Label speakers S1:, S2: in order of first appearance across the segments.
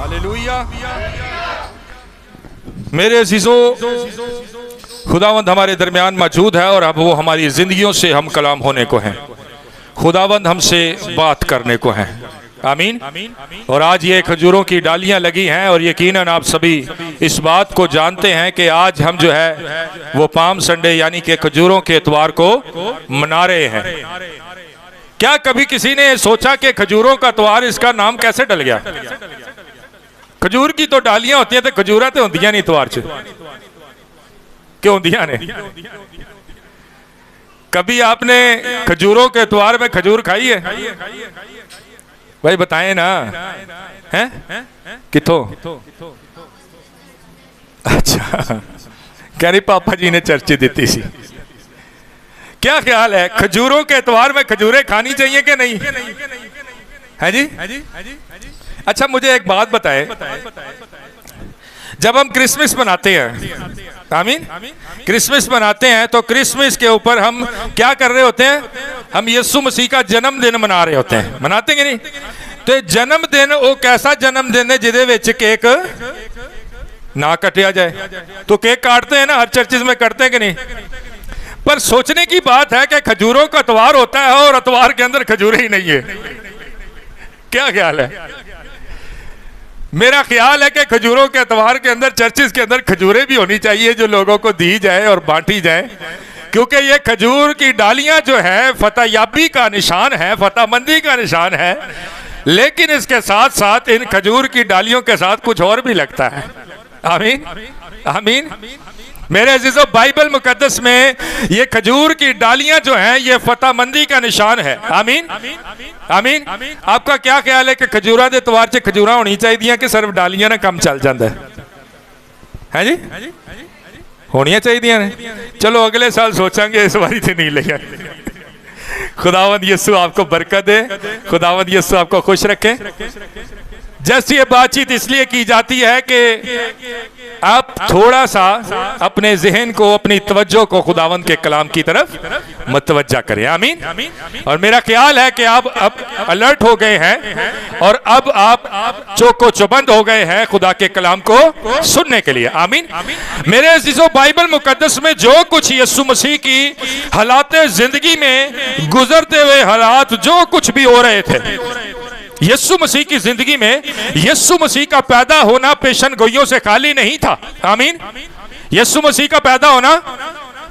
S1: Hallelujah. मेरे अजीजों, खुदावंद हमारे दरमियान मौजूद है और अब वो हमारी जिंदगियों से हम कलाम होने को हैं। खुदावंद हमसे बात करने को हैं। आमीन। और आज ये खजूरों की डालियां लगी हैं और यकीनन आप सभी इस बात को जानते हैं कि आज हम जो है वो पाम संडे यानी कि खजूरों के इतवार को मना रहे हैं। क्या कभी किसी ने सोचा कि खजूरों का इतवार इसका नाम कैसे डल गया? खजूर की तो डालियां होती हैं, तो खजूरा तो होंदियां नहीं इतवार च, क्यों होंदियां ने? कभी आपने खजूरों के इतवार में खजूर खाई है? भाई बताएं ना, हैं? किथों? अच्छा, कह रही पापा जी ने चर्ची दी सी। क्या ख्याल है, खजूरों के इतवार में खजूरें खानी चाहिए कि नहीं? है जी? अच्छा, मुझे एक बात बताएं, जब हम क्रिसमस मनाते हैं, आमीन, क्रिसमस मनाते हैं, तो क्रिसमस के ऊपर हम क्या कर रहे होते हैं? हम यीशु मसीह का जन्मदिन मना रहे होते हैं। मनाते कि नहीं? तो जन्मदिन वो कैसा जन्मदिन है जिदे विच केक ना कटिया जाए? तो केक काटते हैं ना, हर चर्चिस में करते हैं कि नहीं? पर सोचने की बात है कि खजूरों का इतवार होता है और इतवार के अंदर खजूरें ही नहीं है। क्या ख्याल है? मेरा ख्याल है कि खजूरों के इतवार के अंदर चर्चिस के अंदर खजूरें भी होनी चाहिए जो लोगों को दी जाए और बांटी जाए, क्योंकि ये खजूर की डालियां जो है फतहयाबी का निशान है, फतहमंदी का निशान है। लेकिन इसके साथ साथ इन खजूर की डालियों के साथ कुछ और भी लगता है। आमीन, आमीन। मेरे अजीजों, बाइबल मुकद्दस में ये खजूर की डालियां जो हैं ये फतहमंदी का निशान है। आमीन, आमीन। आपका क्या ख्याल है कि खजूरा दे इतवार च खजूरा होनी चाहिए कि सिर्फ डालियां ना कम चल जाता है जी? होनियां चाहिए ने। चलो अगले साल सोचांगे, इस बारी तो नहीं लिया। खुदावंद यीशु आपको बरकत दे, खुदावंद यीशु आपको खुश रखे। जैसे ये बातचीत इसलिए की जाती है कि आप थोड़ा सा अपने जहन को, अपनी तवज्जो को खुदावंद के कलाम की तरफ मतवज्जा करें। आमीन। और मेरा ख्याल है कि आप अब अलर्ट हो गए हैं और अब आप चौको चौबंद हो गए हैं खुदा के कलाम को सुनने के लिए। आमीन। मेरे अजीजों, बाइबल मुकद्दस में जो कुछ यीशु मसीह की हालात जिंदगी में गुजरते हुए हालात जो कुछ भी हो रहे थे, यीशु मसीह की जिंदगी में यीशु मसीह का पैदा होना पेशन गोइयों से खाली नहीं था। आमीन। यीशु मसीह का पैदा होना,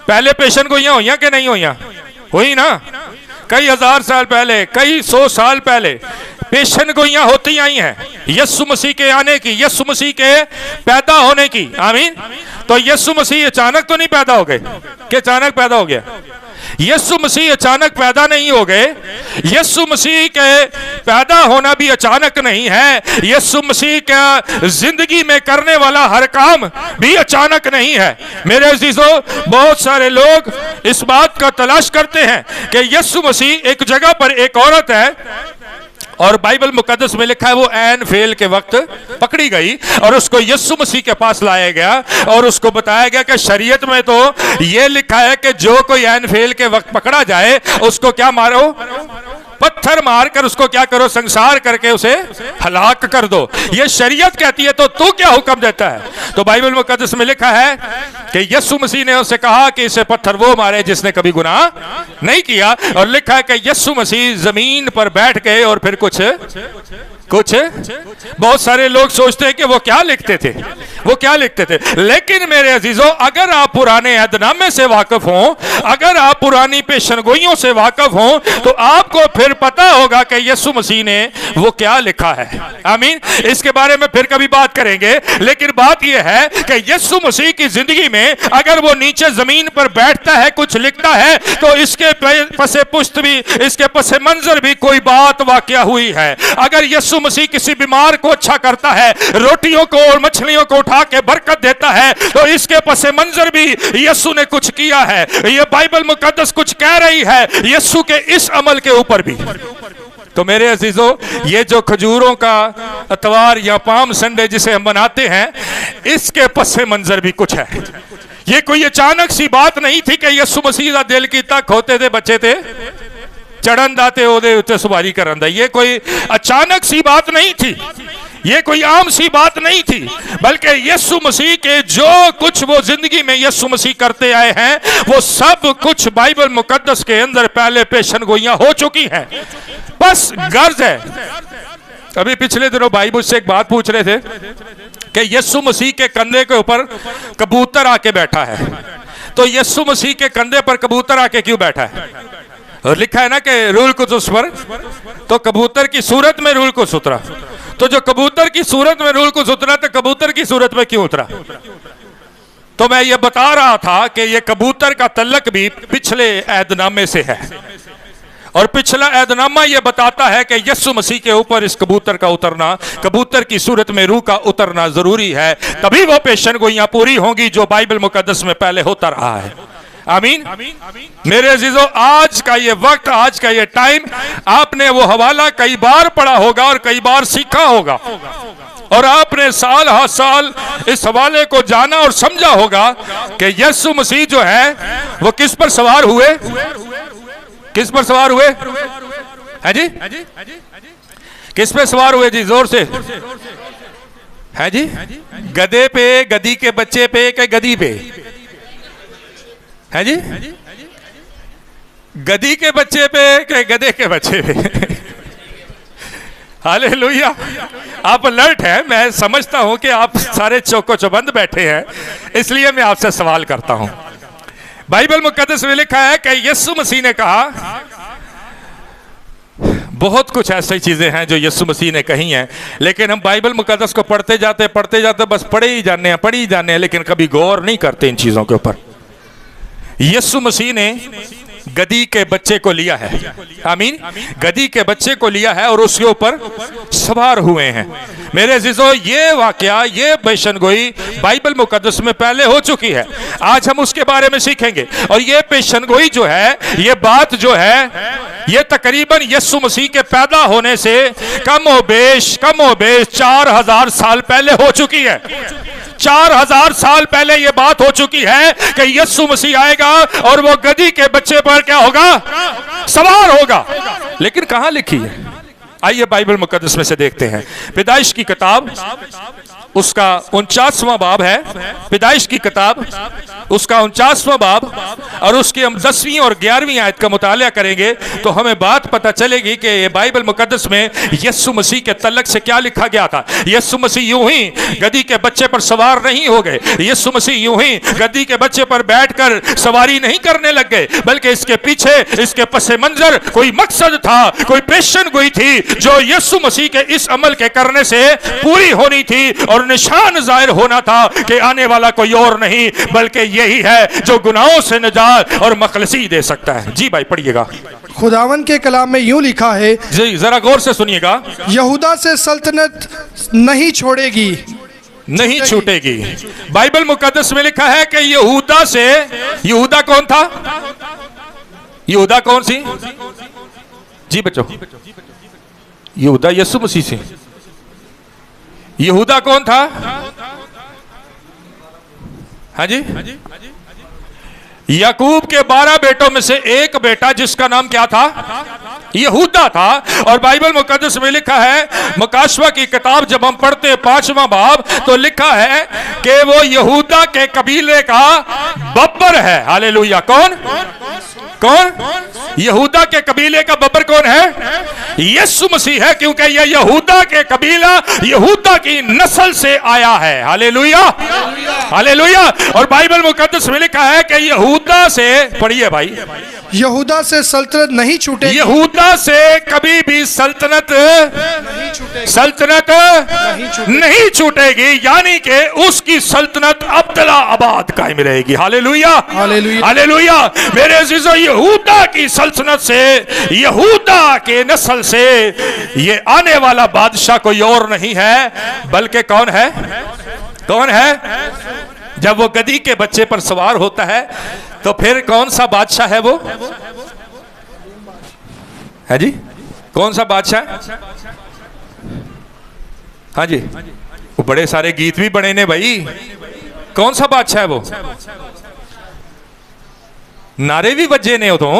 S1: पहले पेशन गोइयां हुई कि नहीं हुई? हुई ना? कई हजार साल पहले, कई 100 साल पहले पेशन गोइयां होती आई हैं यीशु मसीह के आने की, यीशु मसीह के पैदा होने की। आमीन। तो यीशु मसीह अचानक तो नहीं पैदा हो गए कि अचानक पैदा हो गया? यीशु मसीह अचानक पैदा नहीं हो गए। यीशु मसीह के पैदा होना भी अचानक नहीं है। यीशु मसीह का जिंदगी में करने वाला हर काम भी अचानक नहीं है। मेरे अजीजों, बहुत सारे लोग इस बात का तलाश करते हैं कि यीशु मसीह एक जगह पर एक औरत है और बाइबल मुकद्दस में लिखा है वो ऐन फेल के वक्त पकड़ी गई और उसको यीशु मसीह के पास लाया गया और उसको बताया गया कि शरीयत में तो ये लिखा है कि जो कोई ऐन फेल के वक्त पकड़ा जाए उसको क्या मारो? पत्थर मारकर उसको क्या करो? संसार करके उसे हलाक कर दो। ये शरीयत कहती है, तो तू क्या हुक्म देता है? तो बाइबल मुकद्दस में लिखा है कि यीशु मसीह ने उसे कहा कि इसे पत्थर वो मारे जिसने कभी गुनाह नहीं किया। और लिखा है कि यीशु मसीह जमीन पर बैठ गए और फिर कुछ बहुत सारे लोग सोचते हैं कि वो क्या लिखते थे, वो क्या लिखते थे। लेकिन मेरे अजीजों, अगर आप पुराने अहदनामे से वाकिफ हों, अगर आप पुरानी पेशनगोइयों से वाकिफ हों, तो आपको फिर पता होगा कि यीशु मसीह ने वो क्या लिखा है। आमीन। इसके बारे में फिर कभी बात करेंगे। लेकिन बात यह है कि यीशु मसीह की जिंदगी में अगर वो नीचे जमीन पर बैठता है, कुछ लिखता है, तो इसके पसे पुश्त भी, इसके पसे मंजर भी कोई बात वाकया हुई है। अगर यीशु मसीह किसी बीमार को अच्छा करता है, रोटियों को और मछलियों को उठा के बरकत देता है, तो इसके पसे मंजर भी यीशु ने कुछ किया है। ये बाइबल मुकद्दस कुछ कह रही है यीशु के इस अमल के ऊपर भी। तो मेरे अजीजों, ये जो खजूरों का इतवार या पाम संडे जिसे हम मनाते हैं, इसके पसे मंजर भी कुछ है। ये कोई अचानक सी बात नहीं थी कि यीशु मसीह का दिल कीता खोते थे बच्चे थे चढ़न दा ते ओदे उत्ते सवारी करन दा। ये कोई अचानक सी बात नहीं थी। ये कोई आम सी बात नहीं थी, बल्कि यीशु मसीह के जो कुछ वो जिंदगी में यीशु मसीह करते आए हैं, वो सब कुछ बाइबल मुकद्दस के अंदर पहले पेशन गोइयां हो चुकी हैं। बस गर्ज है। अभी पिछले दिनों भाई मुझसे एक बात पूछ रहे थे कि यीशु मसीह के कंधे के ऊपर कबूतर आके बैठा है, तो यीशु मसीह के कंधे पर कबूतर आके क्यों बैठा है? और लिखा है ना कि रूल कुदुस पर, तो कबूतर की सूरत में रूल कुदुस उतरा। तो जो कबूतर की सूरत में रूल कुदुस उतरा, तो कबूतर की सूरत में क्यों उतरा? तो मैं ये बता रहा था कि ये कबूतर का तल्लक भी पिछले ऐदनामे से है, और पिछला ऐदनामा ये बताता है कि यीशु मसीह के ऊपर इस कबूतर का उतरना, कबूतर की सूरत में रूह का उतरना जरूरी है, तभी वो पेशन गोइयां पूरी होंगी जो बाइबल मुकद्दस में पहले होता रहा है। आमीन। मेरे अजीजों, आज का ये वक्त, आज का ये टाइम, आपने वो हवाला कई बार पढ़ा होगा और कई बार सीखा होगा, और आपने साल हर साल इस हवाले को जाना और समझा होगा कि यीशु मसीह जो है वो किस पर सवार हुए? किस पर सवार हुए? है जी? किस पे सवार हुए जी? जोर से है जी? गधे पे, गधी के बच्चे पे, के गधी पे? है जी? गधी के बच्चे पे के गधे के बच्चे पे? हालेलुया। आप अलर्ट हैं, मैं समझता हूं कि आप सारे चौको चौबंद बैठे हैं, इसलिए मैं आपसे सवाल करता हूं। बाइबल मुकद्दस में लिखा है कि यीशु मसीह ने कहा, बहुत कुछ ऐसी चीजें हैं जो यीशु मसीह ने कही हैं, लेकिन हम बाइबल मुकद्दस को पढ़ते जाते बस पढ़े ही जाने हैं, लेकिन कभी गौर नहीं करते इन चीजों के ऊपर। यीशु मसीह ने गधी के बच्चे को लिया है, आमीन, गधी के बच्चे को लिया है और उसके ऊपर सवार हुए हैं। मेरे अजीजों, ये वाकया, ये पेशनगोई बाइबल मुकद्दस में पहले हो चुकी है। आज हम उसके बारे में सीखेंगे, और ये पेशनगोई जो है, ये बात जो है, ये तकरीबन यीशु मसीह के पैदा होने से कम हो बेश 4000 साल पहले हो चुकी है। 4000 साल पहले यह बात हो चुकी है कि यीशु मसीह आएगा और वो गधी के बच्चे पर क्या होगा? सवार होगा। लेकिन कहां लिखी है? आइए बाइबल मुकद्दस में से देखते हैं। पैदाइश की किताब उसका 49वां बाब है, पैदाइश की किताब उसका 49वां बाब, और उसके हम 10वीं और 11वीं आयत का मुताला करेंगे तो हमें बात पता चलेगी कि ये बाइबल मुकद्दस में यीशु मसीह के तल्लक से क्या लिखा गया था। यीशु मसीह यूं ही गधी के बच्चे पर सवार नहीं हो गए, यीशु मसीह यूं ही गधी के बच्चे पर बैठकर सवारी नहीं करने लग गए, बल्कि इसके पीछे, इसके पसे मंजर कोई मकसद था, कोई पेशन गोई थी जो यीशु मसीह के इस अमल के करने से पूरी होनी थी, और निशान जाहिर होना था कि आने वाला कोई और नहीं बल्कि यही है जो गुनाहों से निजात और मखलसी दे सकता है। जी भाई पढ़िएगा।
S2: खुदावन के कलाम में यूं लिखा है,
S1: जी जरा गौर से सुनिएगा,
S2: यहूदा से सल्तनत नहीं छोड़ेगी,
S1: नहीं छूटेगी। बाइबल मुकद्दस में लिखा है कि यहूदा से, यहूदा कौन था? यहूदा कौन सी? जी बच्चों, यहूदा यीशु मसीह से। यहूदा कौन था? हाँ जी, याकूब के 12 बेटों में से एक बेटा जिसका नाम क्या था? यहूदा था। और बाइबल मुकद्दस में लिखा है, मुकाशवा की किताब जब हम पढ़ते 5वां बाब, तो लिखा है कि वो यहूदा के कबीले का बब्बर है। हालेलुया। कौन? यहूदा के कबीले का बब्बर कौन है? यीशु मसीह है, क्योंकि यह यहूदा के कबीला, यहूदा की नस्ल से आया है। Hallelujah, hallelujah. और बाइबल मुकद्दस में लिखा है कि यहूदा से, पढ़िए भाई,
S2: यहूदा से सल्तनत नहीं छूटेगी,
S1: यहूदा से कभी भी सल्तनत नहीं छूटेगी, यानी कि उसकी सल्तनत अब्दुल्ला आबाद कायम रहेगी। Hallelujah, hallelujah. मेरे अजीजों, यहूदा की सल्तनत से, यहूदा के नस्ल से ये आने वाला बादशाह कोई और नहीं है, बल्कि कौन है? कौन है? जब वो गधी के बच्चे पर सवार होता है तो फिर कौन सा बादशाह है वो? है जी, कौन सा बादशाह? हाँ जी, वो बड़े सारे गीत भी बने ने भाई। कौन सा बादशाह है वो? नारे भी बजे ने तो।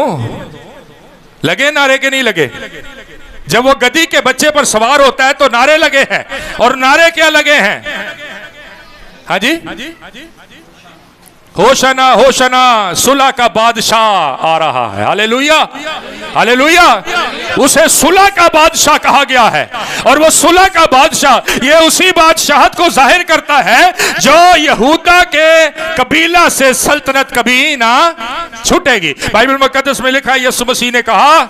S1: लगे नारे के नहीं लगे? जब वो गधी के बच्चे पर सवार होता है तो नारे लगे हैं, और नारे क्या लगे हैं? हाँ जी, होशना होशना, सुलह का बादशाह आ रहा है। Hallelujah, hallelujah. उसे सुलह का बादशाह कहा गया है, और वो सुलह का बादशाह ये उसी बादशाहत को जाहिर करता है जो यहूदा के कबीला से सल्तनत कभी ना छूटेगी। बाइबल मुकद्दस में लिखा है, यीशु मसीह ने कहा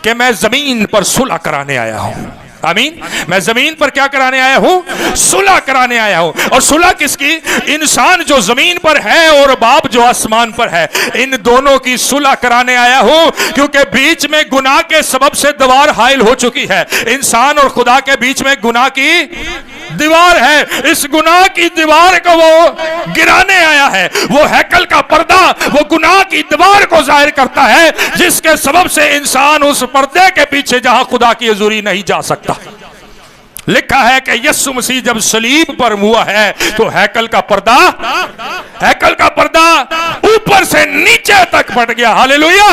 S1: कि मैं जमीन पर सुलह कराने आया हूं। आमीन। मैं जमीन पर क्या कराने आया हूं? सुलह कराने आया हूं। और सुलह किसकी? इंसान जो जमीन पर है और बाप जो आसमान पर है, इन दोनों की सुलह कराने आया हूं, क्योंकि बीच में गुनाह के सबब से दीवार हाइल हो चुकी है। इंसान और खुदा के बीच में गुनाह की दीवार है। इस गुनाह की दीवार को वो गिराने आया है। वो हैकल का पर्दा वो गुनाह की दीवार को जाहिर करता है, जिसके सबब से इंसान उस पर्दे के पीछे जहां खुदा की हुजूरी नहीं जा सकता। लिखा है कि यीशु मसीह जब सलीब पर हुआ है तो हैकल का पर्दा ऊपर से नीचे तक फट गया। हालेलुया।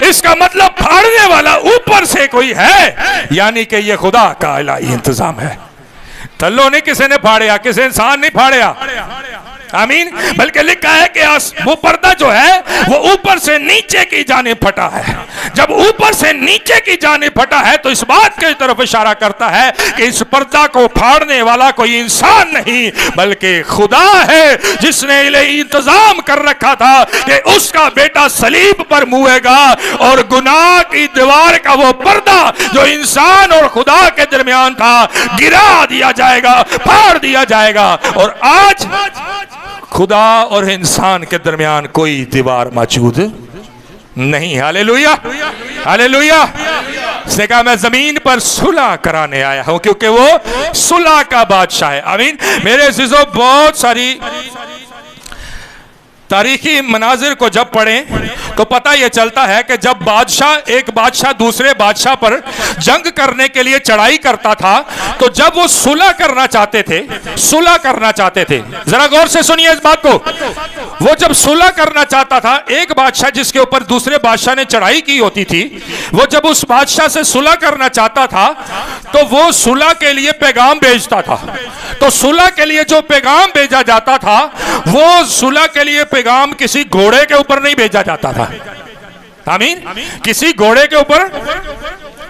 S1: इसका मतलब फाड़ने वाला ऊपर से कोई है, यानी कि यह खुदा का इलाही इंतजाम है। थल्लों ने किसी ने फाड़िया, किसी इंसान नहीं फाड़िया। आमीन। बल्कि लिखा है कि वो पर्दा जो है वो ऊपर से नीचे की जाने फटा है। जब ऊपर से नीचे की जाने फटा है तो इस बात की तरफ इशारा करता है कि इस पर्दा को फाड़ने वाला कोई इंसान नहीं बल्कि खुदा है, जिसने इंतजाम कर रखा था कि उसका बेटा सलीब पर मुएगा और गुनाह की दीवार का वो पर्दा जो इंसान और खुदा के दरमियान था गिरा दिया जाएगा, फाड़ दिया जाएगा। और आज खुदा और इंसान के दरमियान कोई दीवार मौजूद नहीं। Hallelujah, hallelujah. उसने कहा मैं जमीन पर सुलह कराने आया हूं, क्योंकि वो सुलह का बादशाह है। आमीन। मेरे अजीजों, बहुत सारी तारीखी मनाजिर को जब पढ़ें तो पता यह चलता है कि जब एक बादशाह दूसरे बादशाह पर जंग करने के लिए चढ़ाई करता था, तो जब वो सुलह करना चाहते थे, जरा गौर से सुनिए इस बात को। वो जब सुलह करना चाहता था, एक बादशाह जिसके ऊपर दूसरे बादशाह ने चढ़ाई की होती थी, वो जब उस बादशाह से सुलह करना चाहता था तो वो सुलह के लिए पैगाम भेजता था। तो सुलह के लिए जो पैगाम भेजा जाता था, वो सुलह के लिए पैगाम किसी घोड़े के ऊपर नहीं भेजा जाता था। आमीन। किसी घोड़े के ऊपर,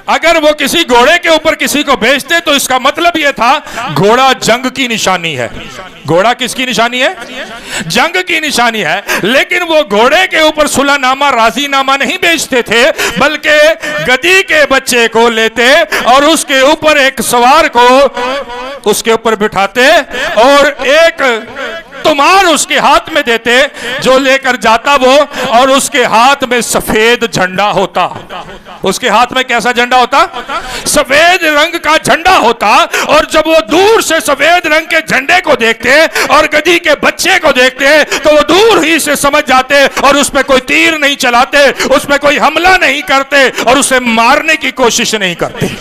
S1: अगर वो किसी घोड़े के ऊपर किसी को भेजते तो इसका मतलब यह था घोड़ा जंग की निशानी है। घोड़ा किसकी निशानी है? जंग की निशानी है। लेकिन वो घोड़े के ऊपर सुलहनामा, राजीनामा नहीं भेजते थे, बल्कि गधी के बच्चे को लेते और उसके ऊपर एक सवार को उसके ऊपर बिठाते और एक तुमार उसके हाथ में देते जो लेकर जाता वो, और उसके हाथ में सफेद झंडा होता। उसके हाथ में कैसा झंडा होता? सफेद रंग का झंडा होता। और जब वो दूर से सफेद रंग के झंडे को देखते और गधी के बच्चे को देखते तो वो दूर ही से समझ जाते और उस पर कोई तीर नहीं चलाते, उस पर कोई हमला नहीं करते और उसे मारने की कोशिश नहीं करते।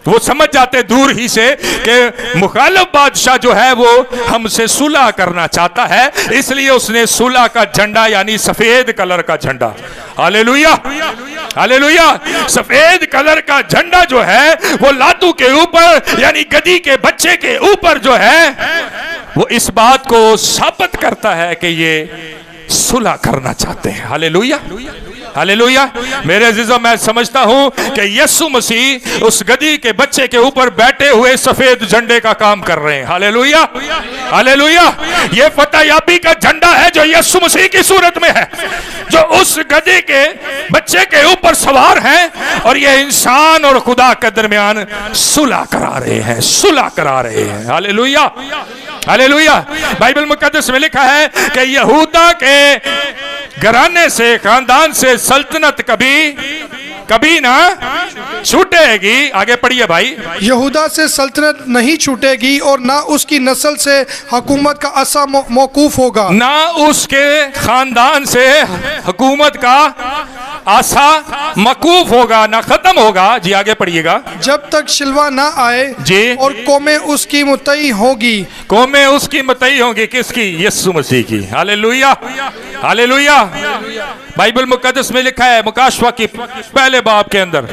S1: वो समझ जाते दूर ही से कि मुखालिफ बादशाह जो है वो हमसे सुलह करना चाहता है, इसलिए उसने सुलह का झंडा यानी सफेद कलर का झंडा, हालेलुया, हालेलुया, सफेद कलर का झंडा जो है वो लातू के ऊपर यानी गधी के बच्चे के ऊपर जो है वो इस बात को साबित करता है कि ये सुलह करना चाहते हैं। Hallelujah, hallelujah. मेरे अजीजों, मैं समझता हूं कि यीशु मसीह उस गधी के बच्चे के ऊपर बैठे हुए सफेद झंडे का काम कर रहे हैं। Hallelujah, hallelujah. ये फतह याबी का झंडा है जो यीशु मसीह की सूरत में है, जो उस गधी के बच्चे के ऊपर सवार है और ये इंसान और खुदा के दरमियान सुलह करा रहे हैं, सुलह करा रहे हैं। Hallelujah, hallelujah. बाइबल मुकद्दस में लिखा है कि यहूदा के घराने से, खानदान से सल्तनत कभी ना छूटेगी। आगे पढ़िए भाई।
S2: यहूदा से सल्तनत नहीं छूटेगी और ना उसकी नस्ल से हुकूमत का असा मौकूफ होगा।
S1: ना उसके खानदान से हुकूमत का आशा मकूफ होगा, ना खत्म होगा। जी आगे पढ़िएगा।
S2: जब तक शिलवा ना आए
S1: जी।
S2: और कौमें उसकी मुतई होगी।
S1: कौमें उसकी मतई होंगी, किसकी? यीशु मसीह की। Hallelujah, hallelujah. बाइबल मुकद्दस में लिखा है मुकाशवा की पहले बाब के अंदर,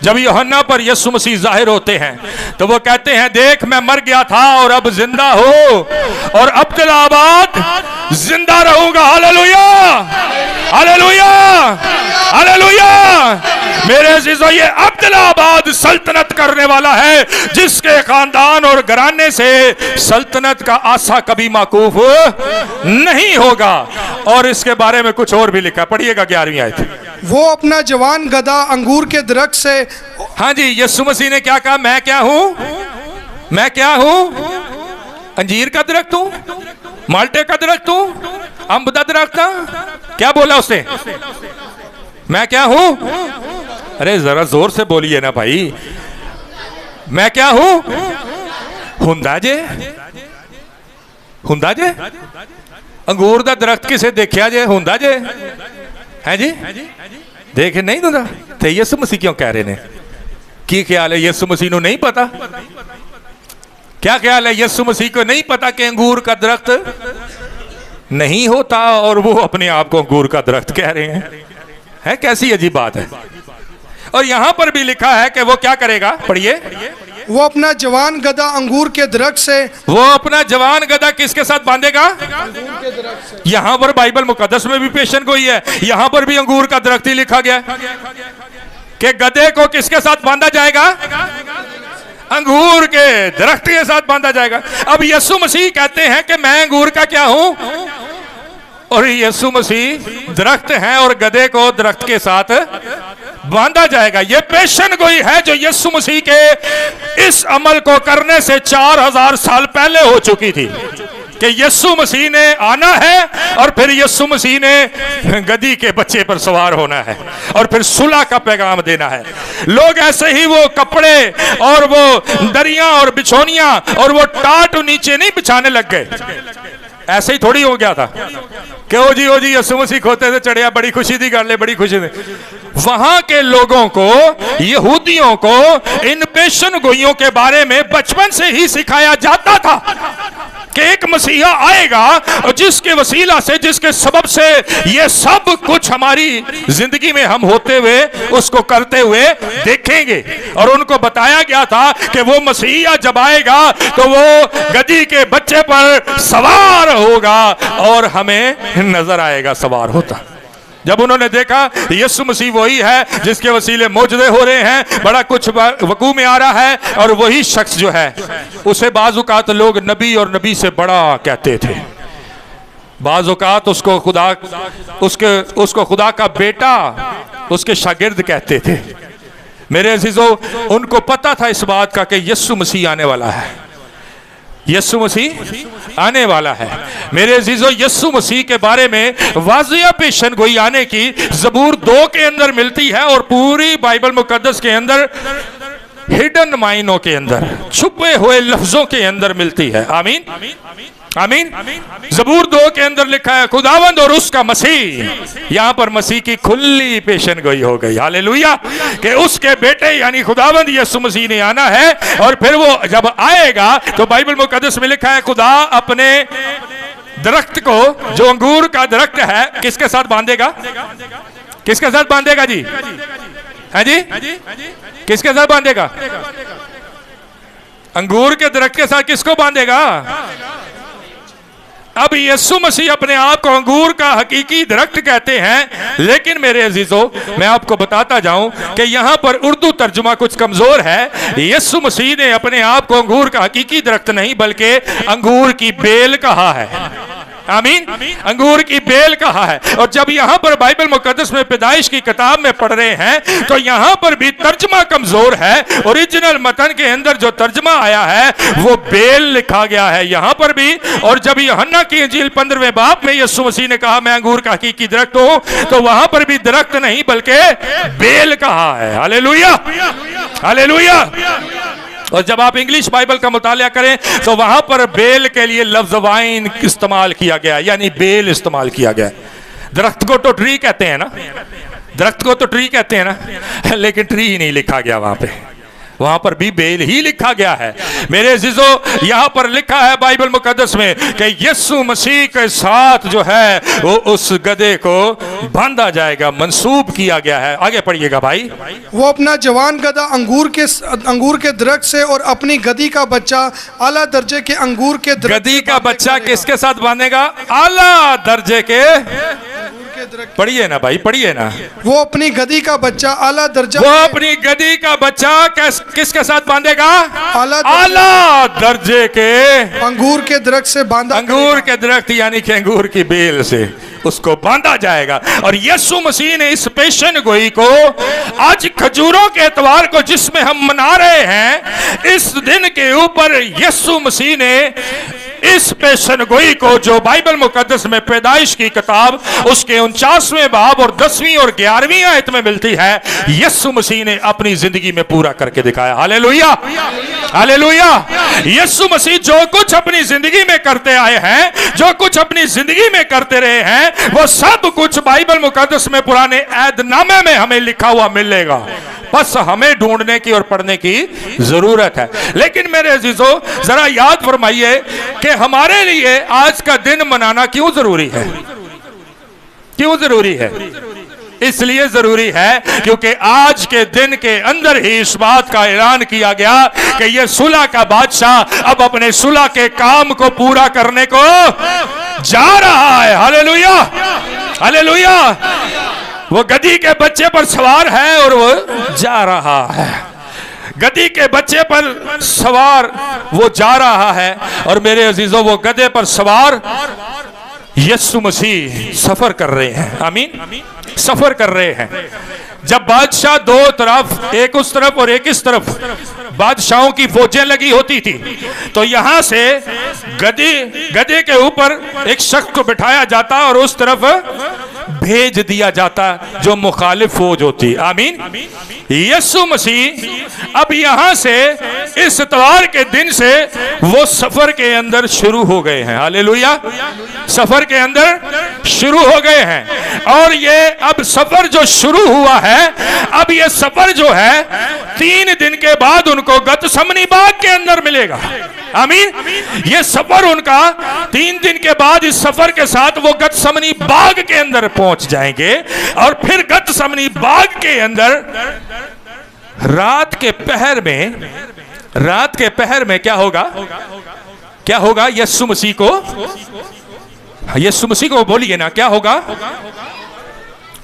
S1: जब यूहन्ना पर यीशु मसीह जाहिर होते हैं तो वो कहते हैं, देख मैं मर गया था और अब जिंदा हो और अब्दुल्लाबाद जिंदा रहूंगा। Hallelujah, hallelujah, hallelujah. मेरे अजीजों, ये अब्दुल्लाबाद सल्तनत करने वाला है जिसके खानदान और घराने से सल्तनत का आशा कभी माकूफ नहीं होगा। और इसके बारे में कुछ और भी लिखा, पढ़िएगा 11वीं आयत।
S2: वो अपना जवान गधा अंगूर के दरख्त से।
S1: हाँ जी, यीशु मसीह ने क्या कहा? मैं क्या हूं? मैं क्या हूं? अंजीर का दरख्त हूं, माल्टे का दरख्त हूं, अम्ब का दरख्त। क्या बोला उसने? मैं क्या हूं? अरे जरा जोर से बोलिए ना भाई। मैं क्या हूं? हुंदा जे, हुंदा जे। अंगूर का दरख्त किसे देखा जे? हुंदा जे है जी, देख नहीं हुंदा ते यीशु मसीह क्यों कह रहे ने? की ख्याल है यीशु मसीह को नहीं पता? क्या ख्याल है यीशु मसीह को नहीं पता कि अंगूर का दरख्त नहीं होता और वो अपने आप को अंगूर का दरख्त कह रहे हैं? है कैसी अजीब बात है। और यहां पर भी लिखा है कि वो क्या करेगा, पढ़िए।
S2: वो अपना जवान गधा अंगूर के दरख्त से। वो
S1: अपना जवान गधा किसके साथ बांधेगा? यहां पर बाइबल मुकद्दस में भी पेशन गोई है, यहां पर भी अंगूर का दरख्त ही लिखा गया कि गधे को किसके साथ बांधा जाएगा? अंगूर के दरख्त के साथ बांधा जाएगा। अब यीशु मसीह कहते हैं कि मैं अंगूर का क्या हूं और यीशु मसीह दरख्त हैं और गधे को दरख्त के साथ बांधा जाएगा। यह पेशन गोई है जो यीशु मसीह के इस अमल को करने से 4000 साल पहले हो चुकी थी कि यीशु मसीह ने आना है और फिर यीशु मसीह ने गधी के बच्चे पर सवार होना है और फिर सुलह का पैगाम देना है। लोग ऐसे ही वो कपड़े और वो दरिया और बिछोनियां और वो टाट नीचे नहीं बिछाने लग गए। ऐसे ही थोड़ी हो गया था कि ओ जी यीशु मसीह खोते से चढ़िया, बड़ी खुशी दी गल है, बड़ी खुशी थी। वहां के लोगों को, यहूदियों को इन पेशन गोइयों के बारे में बचपन से ही सिखाया जाता था कि एक मसीहा आएगा और जिसके वसीला से, जिसके सबब से ये सब कुछ हमारी जिंदगी में हम होते हुए, उसको करते हुए देखेंगे। और उनको बताया गया था कि वो मसीहा जब आएगा तो वो गधी के बच्चे पर सवार होगा और हमें नजर आएगा सवार होता। जब उन्होंने देखा यीशु मसीह वही है जिसके वसीले मौजूदे हो रहे हैं, बड़ा कुछ वकू में आ रहा है, और वही शख्स जो है उसे बाज़-औक़ात लोग नबी और नबी से बड़ा कहते थे। बाज़-औक़ात उसको खुदा का बेटा, उसके शागिर्द कहते थे। मेरे अजीजों, उनको पता था इस बात का कि यीशु मसीह आने वाला है, यीशु मसीह आने वाला है। मेरे अजीजों, यीशु मसीह के बारे में वाज़िया पेशन गोई आने की ज़बूर 2 के अंदर मिलती है और पूरी बाइबल मुकद्दस के अंदर हिडन मायनों के अंदर, छुपे हुए लफ्जों के अंदर मिलती है। आमीन, आमीन। ज़बूर 2 के अंदर लिखा है खुदावंद और उसका मसीह। यहां पर मसीह की खुली पेशन गोई हो गई। हालेलुया, कि उसके बेटे यानी खुदावंद यीशु मसीह ने आना है और फिर वो जब आएगा तो बाइबल मुकद्दस में लिखा है खुदा अपने दरख्त को, जो अंगूर का दरख्त है, किसके साथ बांधेगा? किसके साथ बांधेगा जी? है जी, किसके साथ बांधेगा? अंगूर के दरख्त के साथ किसको बांधेगा? अब यीशु मसीह अपने आप को अंगूर का हकीकी दरख्त कहते हैं, लेकिन मेरे अजीजों, मैं आपको बताता जाऊं कि यहां पर उर्दू तर्जुमा कुछ कमजोर है। यीशु मसीह ने अपने आप को अंगूर का हकीकी दरख्त नहीं बल्कि अंगूर की बेल कहा है। आमीन, अंगूर की बेल कहा है। और जब यहां पर बाइबल मुकद्दस में पैदाइश की किताब में पढ़ रहे हैं तो यहां पर भी तर्जमा कमजोर है। ओरिजिनल मतन के अंदर जो तर्जमा आया है वो बेल लिखा गया है यहां पर भी। और जब यूहन्ना की इंजील 15वें बाब में यीशु मसीह ने कहा मैं अंगूर का हकीकी दरख्त हूं, तो वहां पर भी दरख्त नहीं बल्कि बेल कहा है। Hallelujah, hallelujah. और जब आप इंग्लिश बाइबल का मुतालिया करें तो वहां पर बेल के लिए लफ्ज वाइन इस्तेमाल किया गया, यानी बेल इस्तेमाल किया गया। दरख्त को तो ट्री कहते हैं ना, दरख्त को तो ट्री कहते हैं ना, लेकिन ट्री ही नहीं लिखा गया वहां पे, वहां पर भी बेल ही लिखा गया है। मेरे अजीजों, यहां पर लिखा है बाइबल मुकद्दस में कि यीशु मसीह के साथ जो है वो उस गधे को बांधा जाएगा, मंसूब किया गया है। आगे पढ़िएगा भाई।
S2: वो अपना जवान गधा अंगूर के दरख्त से और अपनी गधी का बच्चा आला दर्जे के अंगूर के दरख्त
S1: गधी का बच्चा किसके साथ बांधेगा? आला दर्जे के। पढ़िए ना भाई, पढ़िए ना।
S2: वो अपनी गधी का बच्चा आला दर्जा,
S1: वो अपनी गधी का बच्चा किसके साथ बांधेगा?
S2: आला
S1: दर्जे के
S2: अंगूर के दरख्त से बांधा,
S1: अंगूर के दरख्त यानी कि अंगूर की बेल से उसको बांधा जाएगा। और यीशु मसीह ने इस पेशन गोई को आज खजूरों के एतवार को जिसमें हम मना रहे हैं, इस दिन के ऊपर यीशु मसीह ने इस पेशन गोई को, जो बाइबल मुकद्दस में पैदाइश की किताब उसके 49वें बाब और 10वीं और 11वीं आयत में मिलती है, यीशु मसीह ने अपनी जिंदगी में पूरा करके दिखाया। Hallelujah, hallelujah. यीशु मसीह जो कुछ अपनी जिंदगी में करते आए हैं, जो कुछ अपनी जिंदगी में करते रहे हैं, वो सब कुछ बाइबल मुकद्दस में पुराने ऐदनामे में हमें लिखा हुआ मिलेगा। बस हमें ढूंढने की और पढ़ने की जरूरत है। लेकिन मेरे अजीजों, जरा याद फरमाइए कि हमारे लिए आज का दिन मनाना क्यों जरूरी है? क्यों जरूरी है? इसलिए जरूरी है क्योंकि आज के दिन के अंदर ही इस बात का ऐलान किया गया कि यह सुलह का बादशाह अब अपने सुलह के काम को पूरा करने को जा रहा है। Hallelujah, hallelujah. वो गधी के बच्चे पर सवार है और वो जा रहा है। गधी के बच्चे पर सवार वो जा रहा है, और मेरे अजीजों, वो गधे पर सवार यीशु मसीह सफर कर रहे हैं। आमीन, सफर कर रहे हैं। जब बादशाह दो तरफ, एक उस तरफ और एक इस तरफ, बादशाहों की फौजें लगी होती थी, तो यहां से गधे के ऊपर एक शख्स को बिठाया जाता और उस तरफ भेज दिया जाता जो मुखालिफ फौज होती। आमीन। यीशु मसीह अब यहां से इस इतवार के दिन से वो सफर के अंदर शुरू हो गए हैं। हालेलुया, सफर के अंदर शुरू हो गए हैं। और ये अब सफर जो शुरू हुआ है, अब ये सफर जो है 3 दिन के बाद उनको गतसमनी बाग के अंदर मिलेगा। आमीन। ये सफर उनका 3 दिन के बाद, इस सफर के साथ वो गतसमनी बाग के अंदर पहुंच जाएंगे। और फिर गतसमनी बाग के अंदर रात के पहर में क्या होगा? क्या होगा? यीशु मसीह को बोलिए ना, क्या होगा?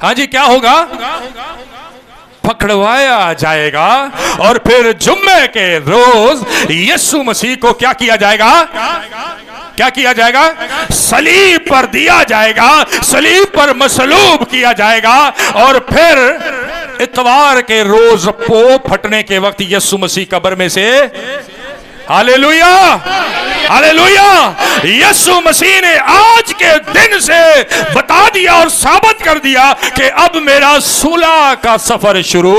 S1: हाँ जी, क्या होगा? पकड़वाया जाएगा। और फिर जुम्मे के रोज यीशु मसीह को क्या किया जाएगा? क्या किया जाएगा? सलीब पर दिया जाएगा, सलीब पर मसलूब किया जाएगा। और फिर इतवार के रोज पो फटने के वक्त यीशु मसीह कब्र में से, हालेलुया, हालेलुया, यीशु मसीह ने आज के दिन से बता दिया और साबित कर दिया कि अब मेरा सुलह का सफर शुरू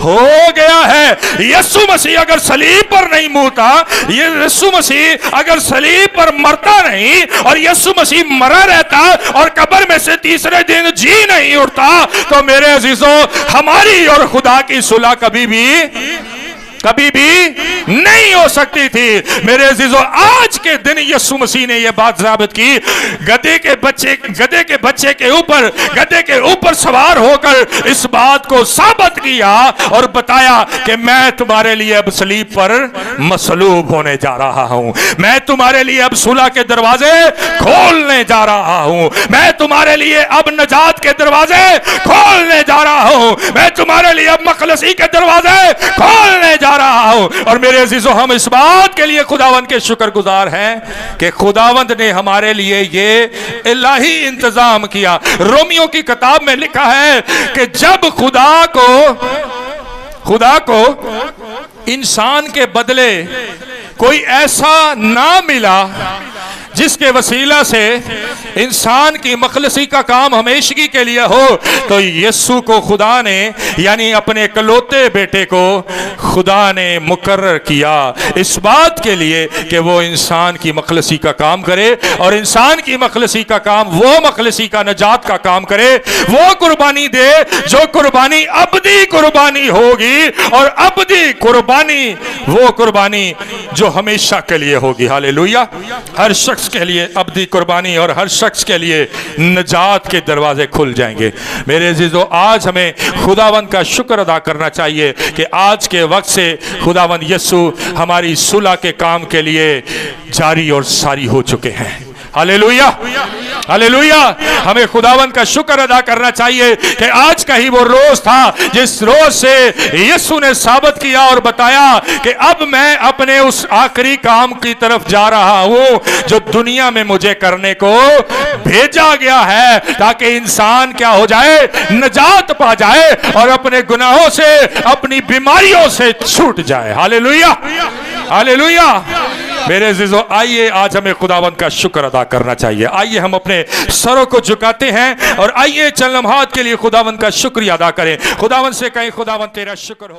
S1: हो गया है। यीशु मसीह अगर सलीब पर नहीं मुड़ता, यीशु मसीह अगर सलीब पर मरता नहीं, और यीशु मसीह मरा रहता और कब्र में से तीसरे दिन जी नहीं उठता, तो मेरे अजीजों, हमारी और खुदा की सुलह कभी भी नहीं हो सकती थी। मेरे अजीजों, आज के दिन यीशु मसीह ने यह बात साबित की। गधे के बच्चे के ऊपर सवार होकर इस बात को साबित किया और बताया कि मैं तुम्हारे लिए अब सलीब पर मसलूब होने जा रहा हूं। मैं तुम्हारे लिए अब सुलह के दरवाजे खोलने जा रहा हूं। मैं तुम्हारे लिए अब नजात के दरवाजे खोलने जा रहा हूं। मैं तुम्हारे लिए अब मखलसी के दरवाजे खोलने जा रहा हूं। और मेरे अजीजों, हम इस बात के लिए खुदावंद के शुक्रगुजार हैं कि खुदावंद ने हमारे लिए ये इलाही इंतजाम किया। रोमियो की किताब में लिखा है कि जब खुदा को इंसान के बदले कोई ऐसा ना मिला जिसके वसीला से इंसान की मखलसी का काम हमेशगी के लिए हो, तो यीशु को खुदा ने यानी अपने इकलौते बेटे को खुदा ने मुकर्रर किया इस बात के लिए कि वो इंसान की मखलसी का काम करे, और इंसान की मखलसी का काम, वो मखलसी का नजात का काम करे, वो कुर्बानी दे जो कुर्बानी अबदी कुर्बानी होगी, और अबदी कुर्बानी वो कुर्बानी जो हमेशा के लिए होगी। हालेलुया। हर शख्स के लिए अबदी कुर्बानी और हर शख्स के लिए नजात के दरवाजे खुल जाएंगे। मेरे अजीजों, आज हमें खुदावंद का शुक्र अदा करना चाहिए कि आज के वक्त से खुदावंद यीशु हमारी सुलह के काम के लिए जारी और सारी हो चुके हैं। Hallelujah, hallelujah. हमें खुदावंद का शुक्र अदा करना चाहिए कि आज का ही वो रोज था जिस रोज से यीशु ने साबित किया और बताया कि अब मैं अपने उस आखिरी काम की तरफ जा रहा हूं जो दुनिया में मुझे करने को भेजा गया है, ताकि इंसान क्या हो जाए, नजात पा जाए और अपने गुनाहों से, अपनी बीमारियों से छूट जाए। Hallelujah, hallelujah. मेरे अजीजों, आइए आज हमें खुदावंद का शुक्र अदा करना चाहिए। आइए हम अपने सरों को झुकाते हैं और आइए चंद लम्हात के लिए खुदावंद का शुक्रिया अदा करें। खुदावंद से कहें, खुदावंद तेरा शुक्र हो।